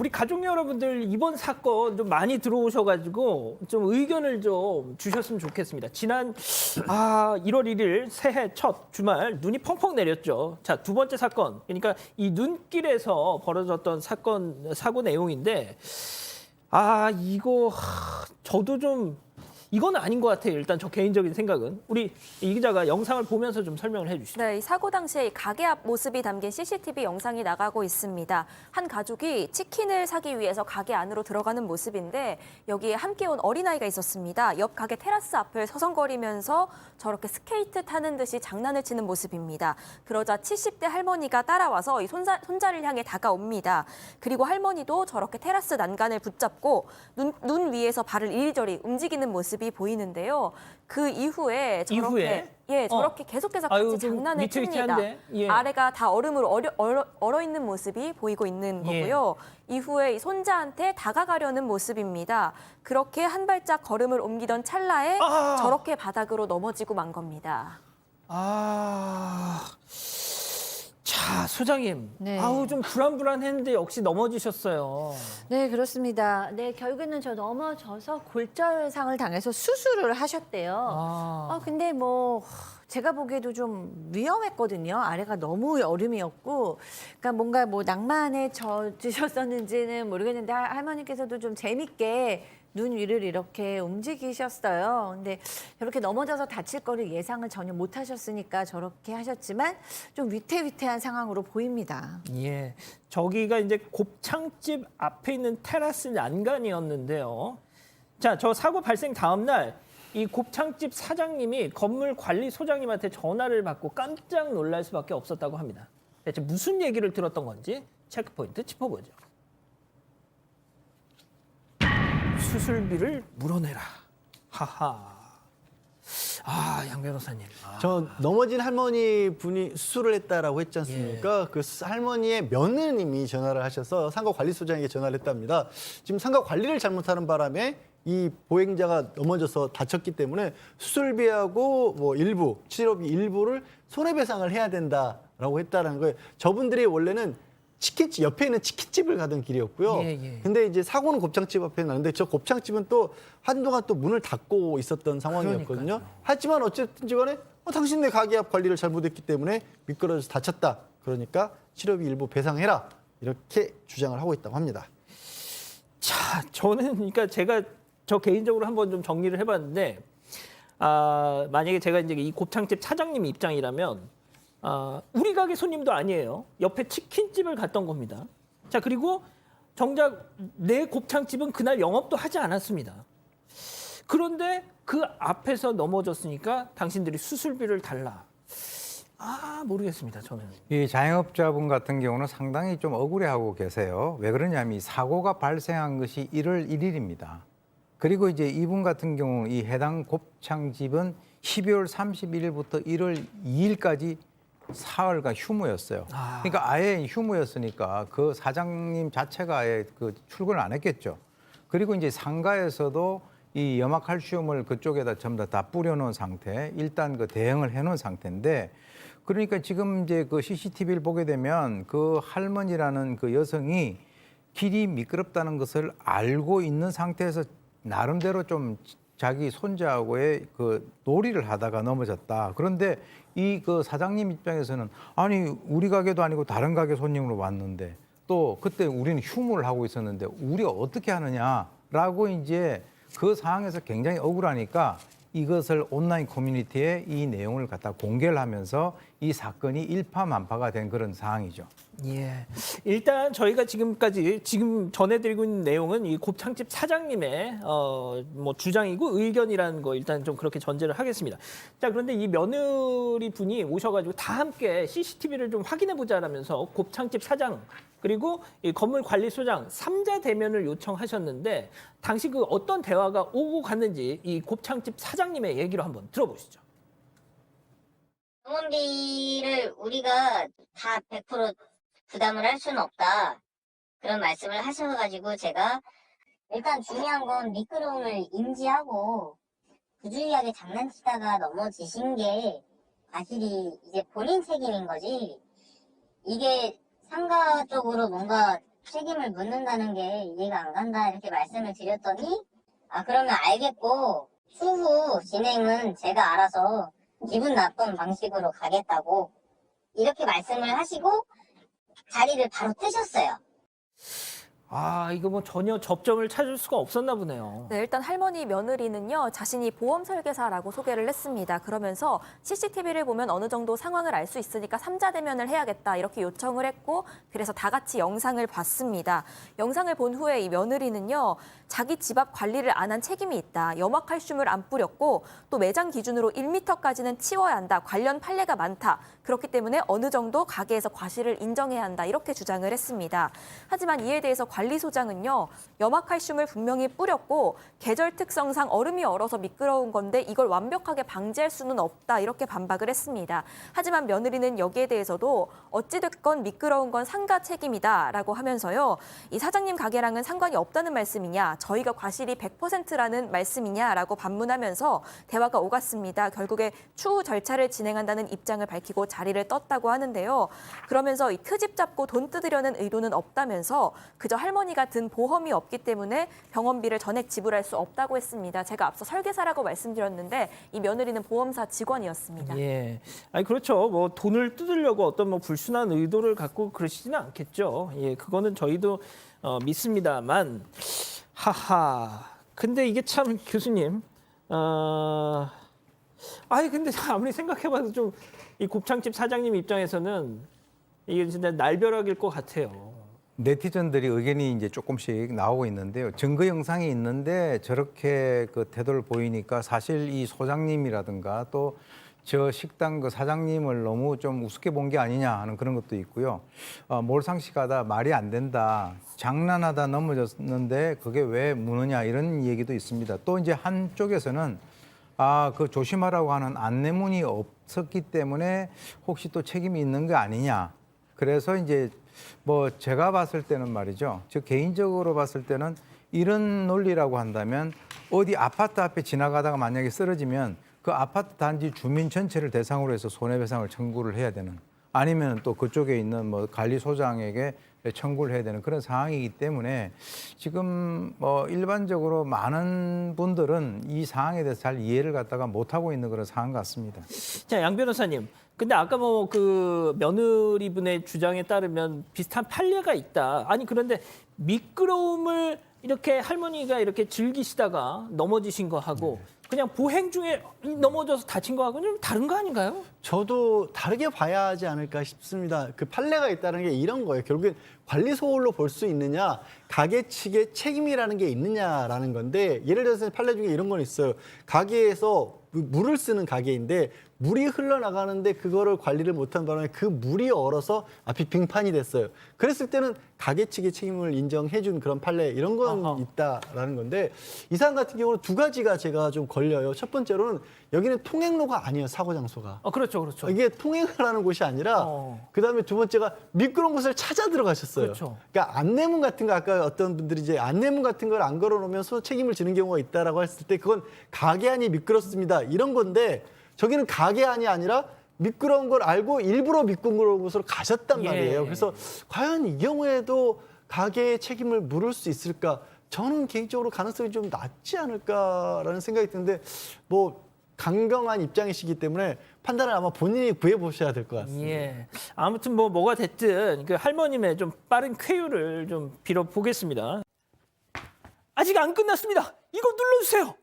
우리 가족 여러분들 이번 사건 좀 많이 들어오셔가지고 좀 의견을 좀 주셨으면 좋겠습니다. 지난 1월 1일 새해 첫 주말 눈이 펑펑 내렸죠. 자, 두 번째 사건. 그러니까 이 눈길에서 벌어졌던 사고 내용인데 이거 저도 좀 이건 아닌 것 같아요. 일단 저 개인적인 생각은. 우리 이 기자가 영상을 보면서 좀 설명을 해주시죠. 네, 이 사고 당시에 이 가게 앞 모습이 담긴 CCTV 영상이 나가고 있습니다. 한 가족이 치킨을 사기 위해서 가게 안으로 들어가는 모습인데 여기에 함께 온 어린아이가 있었습니다. 옆 가게 테라스 앞을 서성거리면서 저렇게 스케이트 타는 듯이 장난을 치는 모습입니다. 그러자 70대 할머니가 따라와서 이 손자를 향해 다가옵니다. 그리고 할머니도 저렇게 테라스 난간을 붙잡고 눈 위에서 발을 이리저리 움직이는 모습이 보이는데요. 그 이후에 저렇게 계속해서 같이 장난을 칩니다. 예. 아래가 다 얼음으로 얼어 있는 모습이 보이고 있는 거고요. 이후에 이 손자한테 다가가려는 모습입니다. 그렇게 한 발짝 걸음을 옮기던 찰나에 저렇게 바닥으로 넘어지고 만 겁니다. 자, 소장님. 네. 좀 불안불안했는데 역시 넘어지셨어요. 네, 그렇습니다. 네, 결국에는 저 넘어져서 골절상을 당해서 수술을 하셨대요. 근데 뭐 제가 보기에도 좀 위험했거든요. 아래가 너무 얼음이었고, 그러니까 뭔가 뭐 낭만에 젖으셨었는지는 모르겠는데 할머니께서도 좀 재밌게 눈 위를 이렇게 움직이셨어요. 근데 저렇게 넘어져서 다칠 거를 예상을 전혀 못 하셨으니까 저렇게 하셨지만 좀 위태위태한 상황으로 보입니다. 예. 저기가 이제 곱창집 앞에 있는 테라스 난간이었는데요. 자, 저 사고 발생 다음 날 이 곱창집 사장님이 건물 관리 소장님한테 전화를 받고 깜짝 놀랄 수밖에 없었다고 합니다. 대체 무슨 얘기를 들었던 건지 체크포인트 짚어보죠. 수술비를 물어내라. 하하. 양 변호사님. 저 넘어진 할머니 분이 수술을 했다라고 했지 않습니까? 그 할머니의 며느님이 전화를 하셔서 상가관리소장에게 전화를 했답니다. 지금 상가관리를 잘못하는 바람에 이 보행자가 넘어져서 다쳤기 때문에 수술비하고 뭐 일부, 치료비 일부를 손해배상을 해야 된다라고 했다는 거예요. 저분들이 원래는 치킨집 옆에 있는 치킨집을 가던 길이었고요. 근데 이제 사고는 곱창집 앞에 나는데 저 곱창집은 또 한동안 또 문을 닫고 있었던 상황이었거든요. 그러니까요. 하지만 어쨌든지 간에 당신네 가게 앞 관리를 잘못했기 때문에 미끄러져서 다쳤다. 그러니까 치료비 일부 배상해라. 이렇게 주장을 하고 있다고 합니다. 자, 저는 그러니까 제가 저 개인적으로 한번 좀 정리를 해봤는데 만약에 제가 이제 이 곱창집 사장님 입장이라면 우리 가게 손님도 아니에요. 옆에 치킨집을 갔던 겁니다. 자, 그리고 정작 내 곱창집은 그날 영업도 하지 않았습니다. 그런데 그 앞에서 넘어졌으니까 당신들이 수술비를 달라. 모르겠습니다, 저는. 이 자영업자분 같은 경우는 상당히 좀 억울해하고 계세요. 왜 그러냐면 이 사고가 발생한 것이 1월 1일입니다. 그리고 이제 이분 같은 경우 이 해당 곱창집은 12월 31일부터 1월 2일까지 사흘간 휴무였어요. 그러니까 아예 휴무였으니까 그 사장님 자체가 아예 그 출근을 안 했겠죠. 그리고 이제 상가에서도 이 염화칼슘을 그쪽에다 전부 다 뿌려놓은 상태, 일단 그 대응을 해놓은 상태인데, 그러니까 지금 이제 그 CCTV를 보게 되면 그 할머니라는 그 여성이 길이 미끄럽다는 것을 알고 있는 상태에서 나름대로 좀 자기 손자하고의 그 놀이를 하다가 넘어졌다. 그런데 이 그 사장님 입장에서는 아니 우리 가게도 아니고 다른 가게 손님으로 왔는데 또 그때 우리는 휴무를 하고 있었는데 우리가 어떻게 하느냐라고 이제 그 상황에서 굉장히 억울하니까 이것을 온라인 커뮤니티에 이 내용을 갖다 공개를 하면서 이 사건이 일파만파가 된 그런 상황이죠. 예. 일단 저희가 지금 전해드리고 있는 내용은 이 곱창집 사장님의 뭐 주장이고 의견이라는 거 일단 좀 그렇게 전제를 하겠습니다. 자, 그런데 이 며느리 분이 오셔가지고 다 함께 CCTV를 좀 확인해 보자라면서 곱창집 사장 그리고 이 건물 관리소장 3자 대면을 요청하셨는데 당시 그 어떤 대화가 오고 갔는지 이 곱창집 사장님의 얘기로 한번 들어보시죠. 병원비를 우리가 다 100% 부담을 할 수는 없다. 그런 말씀을 하셔가지고 제가 일단 중요한 건 미끄러움을 인지하고 부주의하게 장난치다가 넘어지신 게 사실이 이제 본인 책임인 거지. 이게 상가 쪽으로 뭔가 책임을 묻는다는 게 이해가 안 간다 이렇게 말씀을 드렸더니 그러면 알겠고 추후 진행은 제가 알아서 기분 나쁜 방식으로 가겠다고 이렇게 말씀을 하시고 자리를 바로 뜨셨어요. 이거 뭐 전혀 접점을 찾을 수가 없었나 보네요. 네, 일단 할머니 며느리는요, 자신이 보험 설계사라고 소개를 했습니다. 그러면서 CCTV를 보면 어느 정도 상황을 알 수 있으니까 삼자 대면을 해야겠다 이렇게 요청을 했고, 그래서 다 같이 영상을 봤습니다. 영상을 본 후에 이 며느리는요, 자기 집 앞 관리를 안 한 책임이 있다. 염화칼슘을 안 뿌렸고 또 매장 기준으로 1m까지는 치워야 한다. 관련 판례가 많다. 그렇기 때문에 어느 정도 가게에서 과실을 인정해야 한다. 이렇게 주장을 했습니다. 하지만 이에 대해서 관리소장은요, 염화칼슘을 분명히 뿌렸고 계절 특성상 얼음이 얼어서 미끄러운 건데 이걸 완벽하게 방지할 수는 없다. 이렇게 반박을 했습니다. 하지만 며느리는 여기에 대해서도 어찌됐건 미끄러운 건 상가 책임이다라고 하면서요, 이 사장님 가게랑은 상관이 없다는 말씀이냐, 저희가 과실이 100%라는 말씀이냐라고 반문하면서 대화가 오갔습니다. 결국에 추후 절차를 진행한다는 입장을 밝히고 자리를 떴다고 하는데요. 그러면서 이 트집 잡고 돈 뜯으려는 의도는 없다면서 그저 할머니가 든 보험이 없기 때문에 병원비를 전액 지불할 수 없다고 했습니다. 제가 앞서 설계사라고 말씀드렸는데 이 며느리는 보험사 직원이었습니다. 예. 아니 그렇죠. 뭐 돈을 뜯으려고 어떤 뭐 불순한 의도를 갖고 그러시지는 않겠죠. 예, 그거는 저희도 믿습니다만, 하하. 근데 이게 참 교수님, 근데 아무리 생각해봐도 좀 이 곱창집 사장님 입장에서는 이게 진짜 날벼락일 것 같아요. 네티즌들이 의견이 이제 조금씩 나오고 있는데요. 증거 영상이 있는데 저렇게 그 태도를 보이니까 사실 이 소장님이라든가 또 저 식당 그 사장님을 너무 좀 우습게 본 게 아니냐 하는 그런 것도 있고요. 몰상식하다, 말이 안 된다, 장난하다 넘어졌는데 그게 왜 무느냐 이런 얘기도 있습니다. 또 이제 한쪽에서는 그 조심하라고 하는 안내문이 없었기 때문에 혹시 또 책임이 있는 게 아니냐. 그래서 이제 뭐 제가 봤을 때는 말이죠. 저 개인적으로 봤을 때는 이런 논리라고 한다면 어디 아파트 앞에 지나가다가 만약에 쓰러지면 그 아파트 단지 주민 전체를 대상으로 해서 손해배상을 청구를 해야 되는, 아니면 또 그쪽에 있는 뭐 관리소장에게 청구를 해야 되는 그런 상황이기 때문에 지금 뭐 일반적으로 많은 분들은 이 상황에 대해서 잘 이해를 갖다가 못하고 있는 그런 상황 같습니다. 자, 양 변호사님. 근데 아까 뭐 그 며느리분의 주장에 따르면 비슷한 판례가 있다. 아니 그런데 미끄러움을 이렇게 할머니가 이렇게 즐기시다가 넘어지신 거 하고 그냥 보행 중에 넘어져서 다친 거 하고는 좀 다른 거 아닌가요? 저도 다르게 봐야 하지 않을까 싶습니다. 그 판례가 있다는 게 이런 거예요. 결국엔 관리소홀로 볼 수 있느냐, 가게 측의 책임이라는 게 있느냐라는 건데, 예를 들어서 판례 중에 이런 건 있어요. 가게에서 물을 쓰는 가게인데 물이 흘러나가는데 그거를 관리를 못한 바람에 그 물이 얼어서 앞이 빙판이 됐어요. 그랬을 때는 가게 측의 책임을 인정해 준 그런 판례, 이런 건 있다라는 건데, 이 사안 같은 경우는 두 가지가 제가 좀 걸려요. 첫 번째로는 여기는 통행로가 아니에요, 사고 장소가. 그렇죠, 그렇죠. 이게 통행을 하는 곳이 아니라 그다음에 두 번째가 미끄러운 곳을 찾아 들어가셨어요. 그렇죠. 그러니까 안내문 같은 거, 아까 어떤 분들이 이제 안내문 같은 걸 안 걸어놓으면서 책임을 지는 경우가 있다라고 했을 때 그건 가게 안이 미끄럽습니다, 이런 건데, 저기는 가게 안이 아니라 미끄러운 걸 알고 일부러 미끄러운 곳으로 가셨단 말이에요. 그래서 과연 이 경우에도 가게의 책임을 물을 수 있을까? 저는 개인적으로 가능성이 좀 낮지 않을까라는 생각이 드는데, 뭐 강경한 입장이시기 때문에 판단을 아마 본인이 구해보셔야 될 것 같습니다. 예. 아무튼 뭐가 됐든 그 할머님의 좀 빠른 쾌유를 좀 빌어보겠습니다. 아직 안 끝났습니다. 이거 눌러주세요.